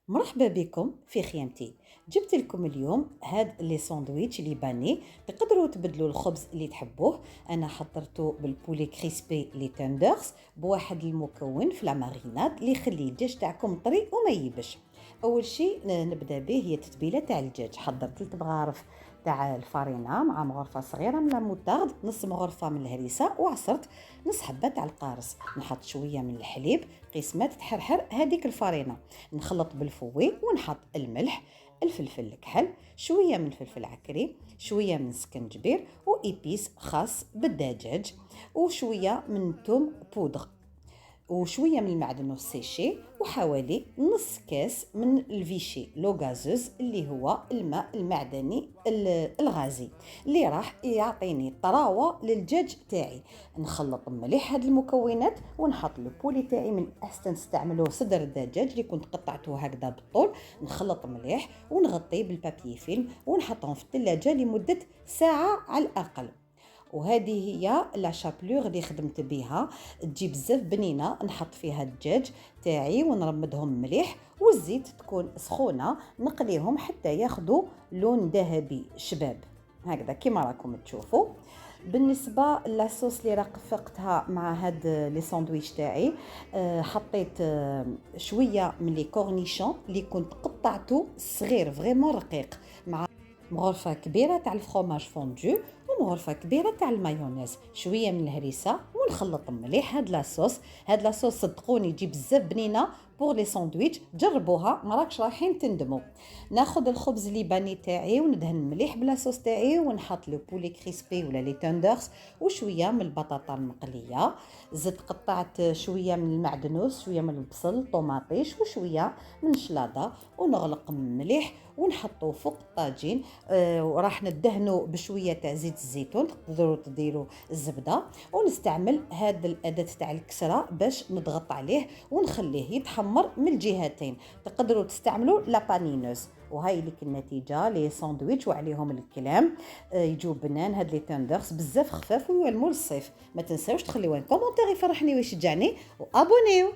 مرحبا بكم في خيامتي. جبت لكم اليوم هاد لي ساندويتش ليباني. تقدروا تبدلوا الخبز اللي تحبوه. انا حضرته بالبولي كريسبي لي تندرز بواحد المكون في لا ماريناد اللي يخلي الدجاج تاعكم طري وما يبش. اول شيء نبدا به هي التتبيله تاع الدجاج. حضرت 3 مغارف تاع الفارينه مع مغرفه صغيره من الموتارد، نص مغرفه من الهريسه، وعصرت نص حبه تاع القارص. نحط شويه من الحليب قسمات تحرحر هذيك الفارينه، نخلط بالفوي ونحط الملح، الفلفل الكحل، شويه من الفلفل العكري، شويه من سكنجبير وايبيس خاص بالدجاج، وشويه من الثوم بودغ، وشويه من المعدن السيشي، وحوالي نص كاس من الفيشي لو غازوز اللي هو الماء المعدني الغازي اللي راح يعطيني طراوه للدجاج تاعي. نخلط مليح هاد المكونات ونحط البولي تاعي. من احسن تستعملوه صدر الدجاج اللي كنت قطعته هكذا بالطول. نخلط مليح ونغطيه بالبابي فيلم ونحطهم في الثلاجه لمده ساعه على الاقل. وهذه هي لا شابلور اللي خدمت بها. تجي بزاف بنينه. نحط فيها الدجاج تاعي ونرمدهم مليح، والزيت تكون سخونه، نقليهم حتى ياخذوا لون ذهبي شباب هكذا كما راكم تشوفوا. بالنسبه لاصوص اللي رافقتها مع هاد لي ساندويتش تاعي، حطيت شويه من لي كورنيشون اللي كنت قطعته صغير فريمون رقيق، مع مغرفة كبيرة تاع الفرomاج فوندو ومغرفة كبيرة تاع المايونيز، شوية من الهريسة، ونخلط مليح هاد لاصوص. هاد لاصوص صدقوني تجي بزاف بنينة بوغ لي ساندويتش، جربوها مراكش رايحين تندموا. ناخد الخبز الليباني تاعي وندهن مليح بلاصوص تاعي، ونحط لو بولي كريسبي ولا لي تندرز وشوية من البطاطا المقلية. زدت قطعت شوية من المعدنوس، شوية من البصل، طوماطيش، وشوية من الشلاضة، ونغلق مليح ونحطه فوق الطاجين. وراح ندهنه بشويه تاع زيت الزيتون، تقدروا تديروا الزبده، ونستعمل هذا الاداه تاع الكسره باش نضغط عليه ونخليه يتحمر من الجهتين. تقدروا تستعملوا لابانينوز. وهاي لك النتيجه لي ساندويتش وعليهم الكلام. يجوا بنان هاد لي تندرز بزاف خفاف ويولموا للصيف. ما تنساوش تخليوا ان كومونتير يفرحني ويشجعني، وابونيو.